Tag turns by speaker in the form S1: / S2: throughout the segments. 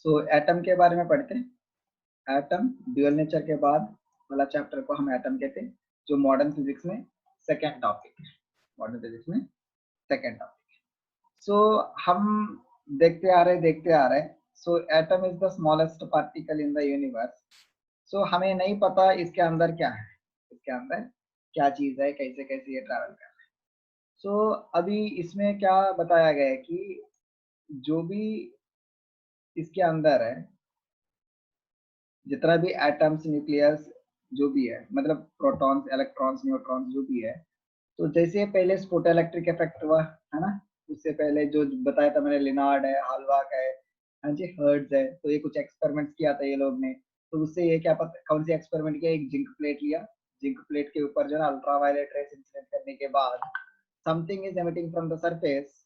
S1: सो atom के बारे में पढ़ते हैं। एटम ड्यूअल नेचर के बाद वाला चैप्टर को हम एटम कहते हैं, जो मॉडर्न फिजिक्स में सेकेंड टॉपिक है। मॉडर्न फिजिक्स में सेकेंड टॉपिक है। सो हम देखते आ रहे। So atom is the smallest particle in the universe. So हमें नहीं पता इसके अंदर क्या है, इसके अंदर क्या चीज है, कैसे कैसे ये ट्रैवल कर रहा है। सो अभी इसमें क्या बताया गया है कि जो भी इसके अंदर है, जितना भी एटम्स, न्यूक्लियस जो भी है, मतलब प्रोटॉन्स, इलेक्ट्रॉन्स, न्यूट्रॉन्स जो भी है, तो जैसे पहले स्पोटो इलेक्ट्रिक इफेक्ट हुआ है ना, उससे पहले जो बताया था मैंने, लिनार्ड है, हाल्बach है, हाँ जी, हर्ट्ज है, तो ये कुछ एक्सपेरिमेंट्स किया था ये लोग ने। तो उससे ये क्या पता कौन सी एक्सपेरिमेंट किया, एक जिंक प्लेट लिया, जिंक प्लेट के ऊपर जो है अल्ट्रावायलेट रेस इंसिडेंट करने के बाद something is emitting from the surface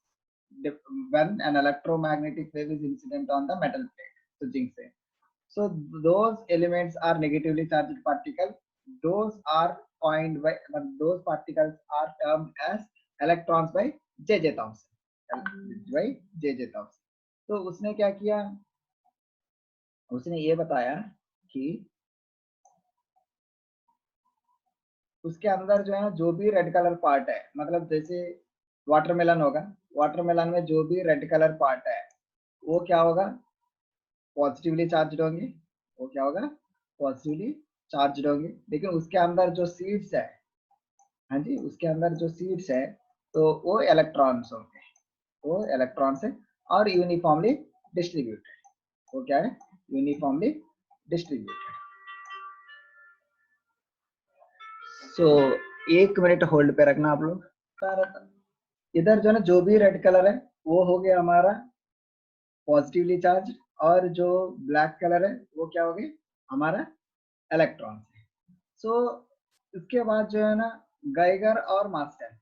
S1: when an electromagnetic wave is incident on the metal plate, so zinc से। So those elements are negatively charged particles. Those are coined by, those particles are termed as electrons by J.J. Thomson. By J.J. Thomson. तो उसने क्या किया, उसने ये बताया कि उसके अंदर जो है ना, जो भी रेड कलर पार्ट है, मतलब जैसे वाटरमेलन होगा, वाटरमेलन में जो भी रेड कलर पार्ट है वो क्या होगा, पॉजिटिवली चार्ज होंगे। वो क्या होगा, पॉजिटिवली चार्ज होंगे। लेकिन उसके अंदर जो सीड्स है, हाँ जी, उसके अंदर जो सीड्स है तो वो इलेक्ट्रॉन्स होंगे, वो इलेक्ट्रॉन्स है और यूनिफॉर्मली डिस्ट्रीब्यूटेड। वो क्या है, यूनिफॉर्मली डिस्ट्रीब्यूटेड। सो 1 मिनट होल्ड पे रखना आप लोग। इधर जो है ना, जो भी रेड कलर है वो हो गया हमारा पॉजिटिवली चार्ज, और जो ब्लैक कलर है वो क्या हो गया, हमारा इलेक्ट्रॉन्स है। सो इसके बाद जो है ना, गाइगर और मार्सडेन,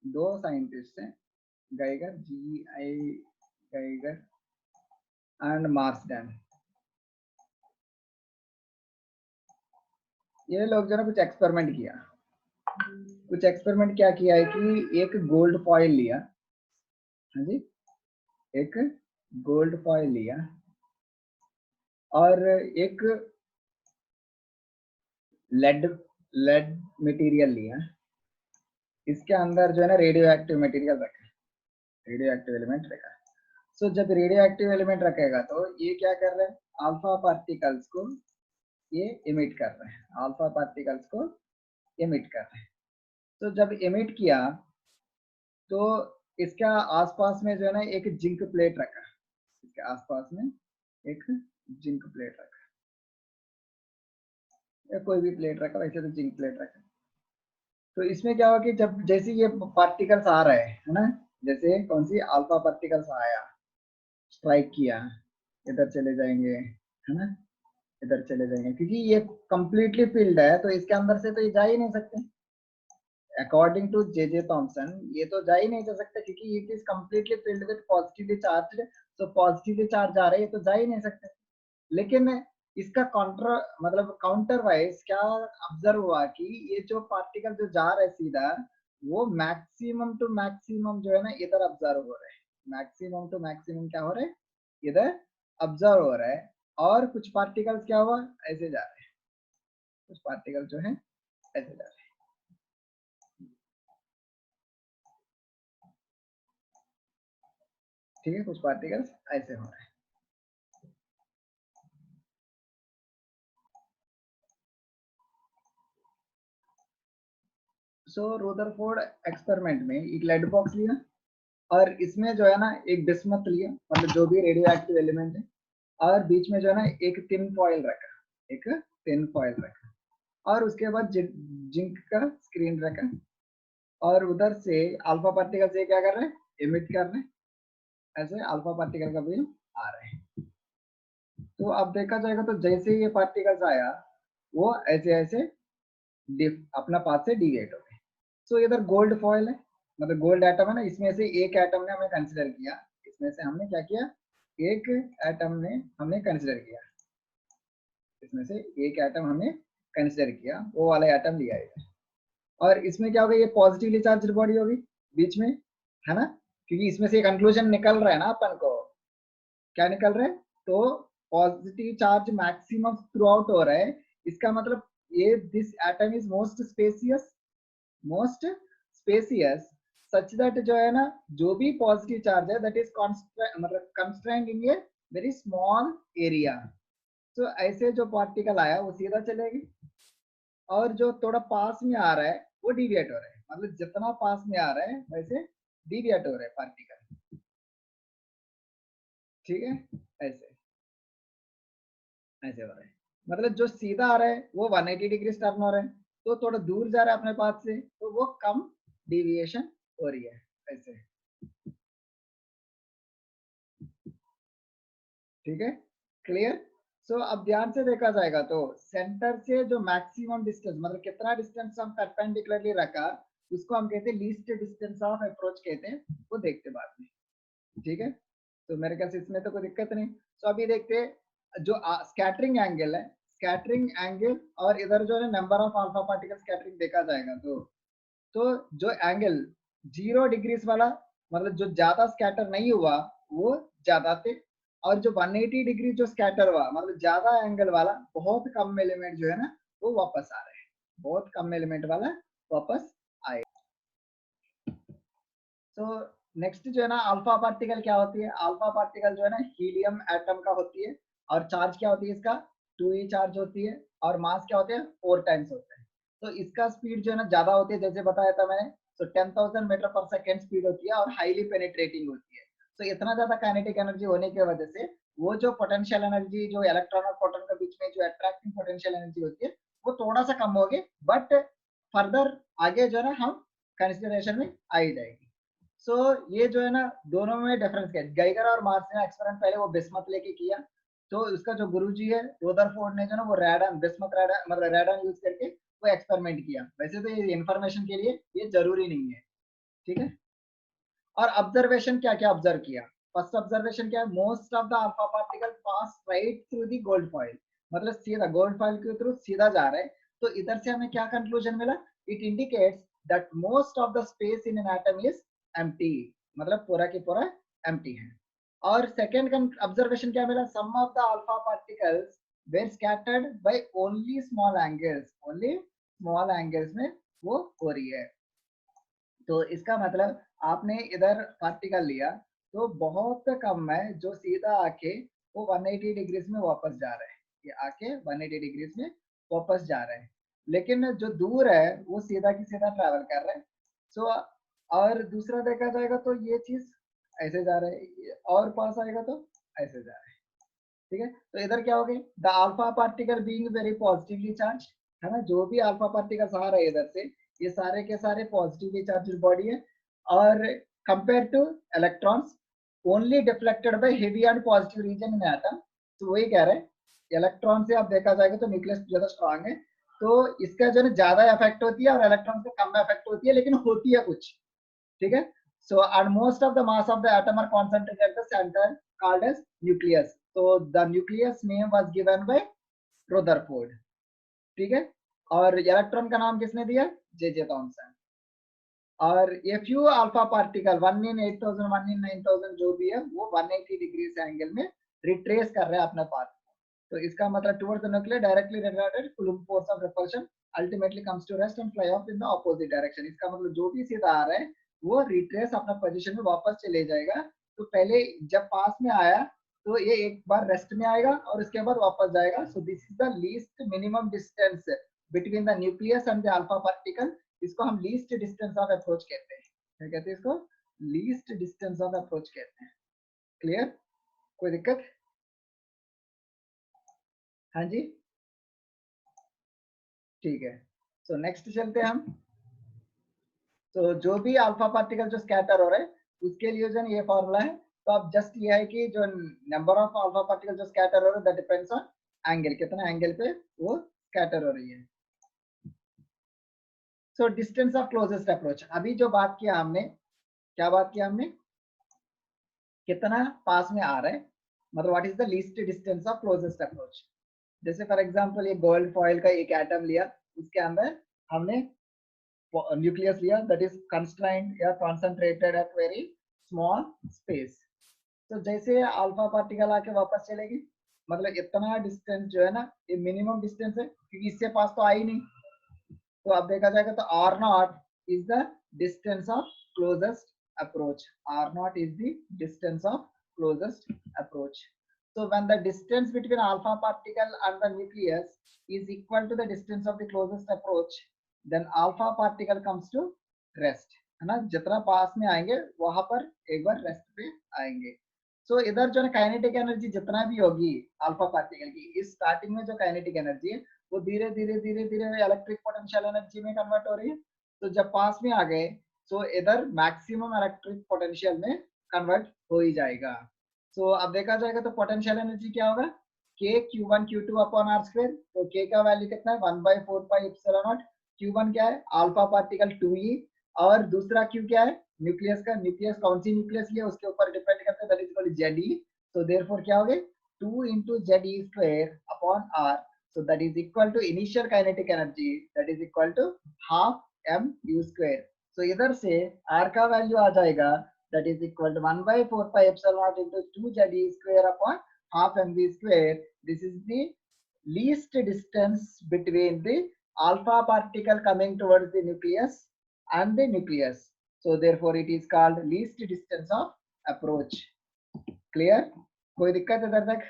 S1: दो साइंटिस्ट हैं, Geiger, G.I. Geiger and Marsden. ये लोग जो है कुछ एक्सपेरिमेंट किया, कुछ एक्सपेरिमेंट क्या किया है कि एक गोल्ड फॉइल लिया, हाँ जी, एक गोल्ड फॉइल लिया और एक लेड लेड मटेरियल लिया। इसके अंदर जो है ना रेडियो एक्टिव मटेरियल रखा, रेडियो एक्टिव एलिमेंट रखा। सो जब रेडियो एक्टिव एलिमेंट रखेगा तो ये क्या कर रहे हैं, अल्फा पार्टिकल्स को ये इमिट कर रहे हैं, अल्फा पार्टिकल्स को इमिट कर रहे हैं। तो जब इमिट किया तो इसका आसपास में जो है ना एक जिंक प्लेट रखा, इसके आसपास में एक जिंक प्लेट रखा, या कोई भी प्लेट रखा, वैसे तो जिंक प्लेट रखा। तो इसमें क्या हुआ कि जब जैसे ये पार्टिकल्स आ रहे हैं, है ना, जैसे कौन सी अल्फा पार्टिकल्स आया, स्ट्राइक किया, इधर चले जाएंगे, है ना, इधर चले जाएंगे, क्योंकि ये कंप्लीटली फील्ड है तो इसके अंदर से तो ये जा ही नहीं सकते। According to J.J. थॉमसन ये तो जा ही नहीं जा सकता, क्योंकि it is completely filled with positively charge. तो पॉजिटिवली चार्ज आ रहे हैं, ये तो जा ही नहीं सकते। लेकिन इसका काउंटर, मतलब काउंटर वाइज क्या ऑब्जर्व हुआ कि ये जो पार्टिकल जो जा रहे सीधा, वो मैक्सिमम टू मैक्सिमम जो है ना इधर ऑब्जर्व हो रहे हैं, मैक्सिमम टू मैक्सिमम क्या हो रहे हैं, इधर ऑब्जर्व हो रहा है। और कुछ पार्टिकल्स क्या हुआ, ऐसे जा रहे हैं, कुछ पार्टिकल जो है ऐसे जा रहे हैं। ठीक है, कुछ पार्टिकल्स ऐसे हो रहे हैं। सो रदरफोर्ड एक्सपेरिमेंट में एक लेड बॉक्स लिया और इसमें जो है ना एक बिस्मथ लिया, मतलब जो भी रेडियो एक्टिव एलिमेंट है, और बीच में जो है ना एक टिन फॉइल रखा, एक टिन फॉइल रखा, और उसके बाद जिंक का स्क्रीन रखा, और उधर से अल्फा पार्टिकल से क्या कर रहे हैं, इमिट कर रहे हैं, ऐसे अल्फा पार्टिकल का भी आ रहे हैं। तो अब देखा जाएगा तो जैसे ये पार्टिकल्स आया वो ऐसे ऐसे अपना पाथ से डिविएट हो गए। सो इधर गोल्ड फॉइल है, मतलब गोल्ड एटम है ना, इसमें से एक एटम ने हमें कंसिडर किया, इसमें से हमने क्या किया, एक एटम ने हमने कंसिडर किया, इसमें से एक एटम हमने कंसिडर किया, वो वाला एटम लिया है। और इसमें क्या होगा, ये पॉजिटिवली चार्ज बॉडी होगी बीच में, है ना, क्योंकि इसमें से एक कंक्लूजन निकल रहा है ना अपन को, क्या निकल रहा है, तो positive charge maximum through out हो रहा है, इसका मतलब ये this atom is most spacious such that जो है ना, जो भी पॉजिटिव चार्ज है दैट इज मतलब constraint in a very small area. तो ऐसे जो पार्टिकल आया वो सीधा चलेगी, और जो थोड़ा पास में आ रहा है वो डिविएट हो रहा है, मतलब जितना पास में आ रहा है वैसे डिविएट हो रहा है पार्टिकल। ठीक है, ऐसे ऐसे हो रहा है, मतलब जो सीधा आ रहा है वो 180 डिग्री टर्न हो रहा है, तो थोड़ा दूर जा रहा है अपने पाथ से तो वो कम डिविएशन हो रही है ऐसे। ठीक है, क्लियर। सो अब ध्यान से देखा जाएगा तो सेंटर से जो मैक्सिमम डिस्टेंस, मतलब कितना डिस्टेंस हम परपेंडिकुलरली रखा, उसको हम कहते हैं लीस्ट डिस्टेंस ऑफ अप्रोच कहते हैं, वो देखते बाद में। ठीक है, तो मेरे ख्याल से इसमें तो कोई दिक्कत नहीं। तो अभी देखते हैं जो स्कैटरिंग एंगल है, स्कैटरिंग एंगल और इधर जो है number of alpha particle scattering देखा जाएगा तो जो एंगल 0 डिग्रीज वाला, मतलब जो ज्यादा स्कैटर नहीं हुआ वो ज्यादा थे, और जो 180 डिग्री जो स्कैटर हुआ मतलब ज्यादा एंगल वाला, बहुत कम एलिमेंट जो है ना वो वापस आ रहे हैं, बहुत कम एलिमेंट वाला वापस आए। तो नेक्स्ट जो है ना अल्फा पार्टिकल क्या होती है, अल्फा पार्टिकल जो है ना हीलियम एटम का होती है, और चार्ज क्या होती है इसका 2e चार्ज होती है, और मास क्या होते हैं 4 टाइम्स होते हैं। तो इसका स्पीड जो है ना ज्यादा होती है, जैसे बताया था मैंने, तो 10,000 मीटर पर सेकेंड स्पीड होती है, और हाईली पेनिट्रेटिंग होती है। तो इतना ज्यादा काइनेटिक एनर्जी होने की वजह से वो जो पोटेंशियल एनर्जी जो इलेक्ट्रॉन और प्रोटॉन के बीच में जो अट्रैक्टिंग पोटेंशियल एनर्जी होती है वो थोड़ा सा कम होगी, बट फर्दर आगे जो है ना हम कंसिडरेशन में आ ही जाएगी। सो ये जो है ना दोनों में डिफरेंस क्या है, गeiger और मार्स ने एक्सपेरिमेंट पहले वो बिस्मथ लेके किया, तो उसका जो गुरुजी है रदरफोर्ड ने जो ना वो रेडन बिस्मथ रेडन मतलब रेडन यूज करके वो एक्सपेरिमेंट किया। वैसे तो ये इन्फॉर्मेशन के लिए ये जरूरी नहीं है। ठीक है, और ऑब्जर्वेशन क्या क्या ऑब्जर्व किया, फर्स्ट ऑब्जर्वेशन क्या है, most of the alpha particle pass right through the gold foil, मतलब सीधा गोल्ड फॉइल के थ्रू सीधा जा रहा है। तो इधर से हमें क्या कंक्लूजन मिला, it indicates that most of the space in an atom is empty, मतलब पूरा की पूरा एम्प्टी है। और सेकंड ऑब्जर्वेशन क्या मिला, some of the alpha particles were scattered by only small angles में वो हो रही है। तो इसका मतलब आपने इधर पार्टिकल लिया तो बहुत कम है जो सीधा आके वो 180 डिग्रीज में वापस जा रहे हैं, ये आके 180 डिग्रीज में वापस जा रहे हैं, लेकिन जो दूर है वो सीधा की सीधा ट्रैवल कर रहे हैं। सो और दूसरा देखा जाएगा तो ये चीज ऐसे जा रहे है, और पास आएगा तो ऐसे जा रहे हैं। ठीक है, तो इधर क्या हो गई, the alpha particle being very positively charge, है ना, जो भी अल्फा पार्टिकल्स आ रहे हैं इधर से ये सारे के सारे पॉजिटिवली चार्ज बॉडी है, और compare to electrons only deflected by heavy and positive region in atom. तो वही कह रहे हैं, इलेक्ट्रॉन से आप देखा जाएगा तो न्यूक्लियस ज्यादा स्ट्रांग है, तो इसका जो है ज्यादा इफेक्ट होती है, और इलेक्ट्रॉन से कम इफेक्ट होती है, लेकिन होती है कुछ। ठीक है, so and most of the mass of the atom are concentrated at the center called as nucleus, so the nucleus name was given by Rutherford। ठीक है, और इलेक्ट्रॉन का नाम किसने दिया, जे थॉमसन। और ये few alpha particle 1 in 8000 1 in 9000 जो भी है वो 180 डिग्री से एंगल में रिट्रेस कर रहे हैं अपना पाथ। तो इसका मतलब towards the nuclear directly regarded Coulomb force of repulsion ultimately comes to rest and fly off in the opposite direction. इसका मतलब जो भी सीधा आ रहा है वो रिट्रेस अपना पोजीशन में वापस चले जाएगा। तो पहले जब पास में आया तो ये एक बार रेस्ट में आएगा और उसके बाद वापस जाएगा। So this is the least minimum distance between the nucleus and the alpha particle. इसको हम लीस्ट डिस्टेंस ऑफ अप्रोच कहते हैं। क्या कहते हैं इसको, लीस्ट डिस्टेंस ऑफ अप्रोच कहते हैं। क्लियर, कोई दिक्कत? हाँ जी, ठीक है। सो नेक्स्ट चलते हैं हम। तो जो भी अल्फा पार्टिकल जो स्कैटर हो रहे हैं उसके लिए जो ये फॉर्मूला है। तो अब जस्ट ये है कि जो नंबर ऑफ अल्फा पार्टिकल जो स्कैटर हो रहे हैं दैट डिपेंड्स ऑन एंगल, कितना एंगल पे वो स्कैटर हो रही है। So distance of closest approach, अभी जो बात किया हमने, क्या बात किया हमने, कितना पास में आ रहा है, मतलब what is the least distance of closest approach. जैसे फॉर एग्जांपल ये गोल्ड फॉइल का एक एटम लिया, उसके अंदर हमने न्यूक्लियस लिया दैट इज कंस्ट्रेंट या concentrated at very small space. तो जैसे अल्फा पार्टिकल आके वापस चलेगी मतलब इतना डिस्टेंस जो है ना ये मिनिमम डिस्टेंस है, क्योंकि इससे पास तो आ ही नहीं। तो अब देखा जाएगा तो R naught is the distance of closest approach. R naught is the distance of closest approach. So when the distance between alpha particle and the nucleus is equal to the distance of the closest approach, then alpha particle comes to rest, है ना, जितना पास में आएंगे वहां पर एक बार rest पे आएंगे. सो इधर जो है काइनेटिक एनर्जी जितना भी होगी अल्फा पार्टिकल की, इस स्टार्टिंग में जो काइनेटिक एनर्जी है वो धीरे धीरे धीरे धीरे इलेक्ट्रिक पोटेंशियल एनर्जी में कन्वर्ट हो रही है. तो जब पास में आ गए तो इधर मैक्सिमम इलेक्ट्रिक पोटेंशियल में कन्वर्ट हो ही जाएगा. सो अब देखा जाएगा तो पोटेंशियल एनर्जी क्या होगा, k q1 q2 upon r square. तो k का वैल्यू कितना है 1/4 पाई एप्सिलॉन नॉट. q1 क्या है अल्फा पार्टिकल 2e, और दूसरा q क्या है न्यूक्लियस का. न्यूक्लियस कौन सी न्यूक्लियस लिया उसके ऊपर डिपेंड करता है, that is equal to ze. so therefore क्या हो गए 2 into ze square upon r. so that is equal to initial kinetic energy, that is equal to half mu square. so इधर से r का वैल्यू आ जाएगा that is equal to 1/4 pi epsilon naught into 2 ze square upon half mv square. This is the least distance between the alpha particle coming towards the nucleus and the nucleus. So therefore it is called least distance of approach. Clear? कोई दिक्कत इधर तक?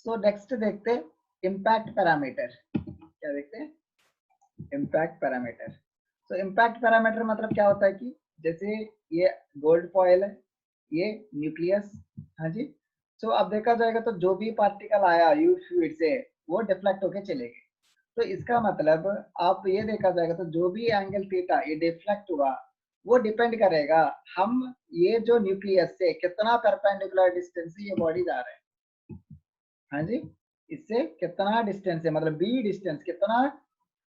S1: So next देखते impact parameter. क्या देखते हैं? Impact parameter. So impact parameter मतलब क्या होता है कि जैसे ये गोल्ड फॉयल है, ये न्यूक्लियस, हाँ जी. सो अब देखा जाएगा तो जो भी पार्टिकल आया यू फ्लूइड से वो डिफ्लेक्ट होके चले गए. तो इसका मतलब आप ये देखा जाएगा तो जो भी एंगल थीटा ये डिफ्लेक्ट हुआ वो डिपेंड करेगा हम ये जो न्यूक्लियस से कितना परपेंडिकुलर डिस्टेंस से ये बॉडी जा रहे हैं. हाँ जी, इससे कितना डिस्टेंस है, मतलब बी डिस्टेंस कितना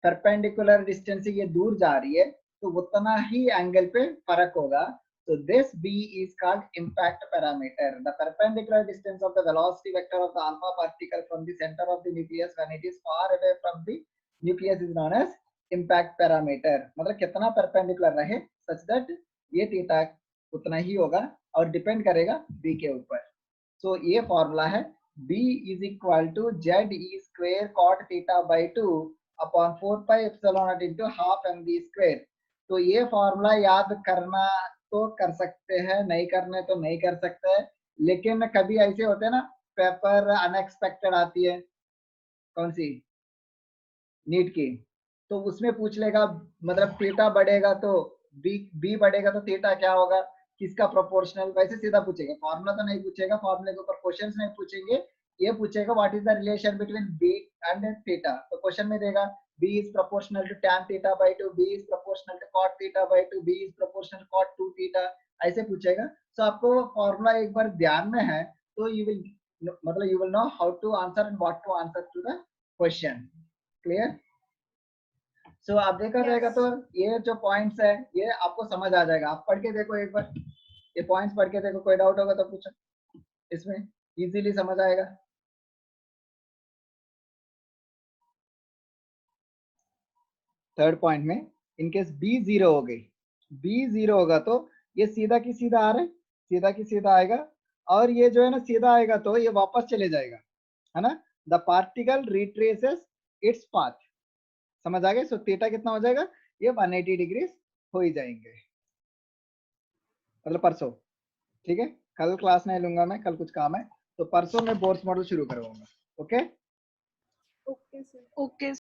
S1: परपेंडिकुलर डिस्टेंस से ये दूर जा रही है, तो उतना ही एंगल पे फर्क होगा. So this B is called impact parameter. The perpendicular distance of the velocity vector of the alpha particle from the center of the nucleus when it is far away from the nucleus is known as impact parameter. मतलब कितना perpendicular रहे such that ये theta उतना ही होगा और depend करेगा B के ऊपर. So ये फॉर्मूला है B is equal to ZE square cot theta by 2 upon 4 pi epsilon naught into half mv square. तो ये फॉर्मूला याद करना तो कर सकते हैं, नहीं करने तो नहीं कर सकते हैं, लेकिन कभी ऐसे होते हैं ना पेपर अनएक्सपेक्टेड आती है कौन सी नीट की, तो उसमें पूछ लेगा मतलब थीटा बढ़ेगा तो बी बढ़ेगा तो थीटा क्या होगा किसका प्रोपोर्शनल, वैसे सीधा पूछेगा, फॉर्मूला तो नहीं पूछेगा, फॉर्मूले के ऊपर क्वेश्चंस नहीं पूछेंगे, ये पूछेगा what is the relation between b and theta. तो क्वेश्चन में देगा b is proportional to tan theta by 2, b is proportional to cot theta by 2, b is proportional to cot 2 theta, ऐसे पूछेगा. तो आपको फॉर्मूला एक बार ध्यान में है तो यू विल मतलब you will know how to answer and what to answer to the question. Clear? So अब देखा जाएगा तो ये जो पॉइंट्स है ये आपको समझ आ जाएगा. आप पढ़ के देखो एक बार, ये पॉइंट्स पढ़ के देखो, कोई डाउट होगा तो पूछो, इसमें इजीली समझ आएगा. थर्ड पॉइंट में इनकेस बी जीरो हो गई, बी जीरो होगा तो ये सीधा की सीधा आ रहा है, सीधा की सीधा आएगा, और ये जो है ना सीधा आएगा तो ये वापस चले जाएगा, है ना. The particle retraces its path. समझ आ गए? सो थीटा कितना हो जाएगा, ये 180 डिग्री हो ही जाएंगे, मतलब परसों. ठीक है, कल क्लास नहीं लूंगा मैं, कल कुछ काम है, तो परसों मैं बोर्स मॉडल शुरू करूंगा. Okay
S2: okay sir. ओके.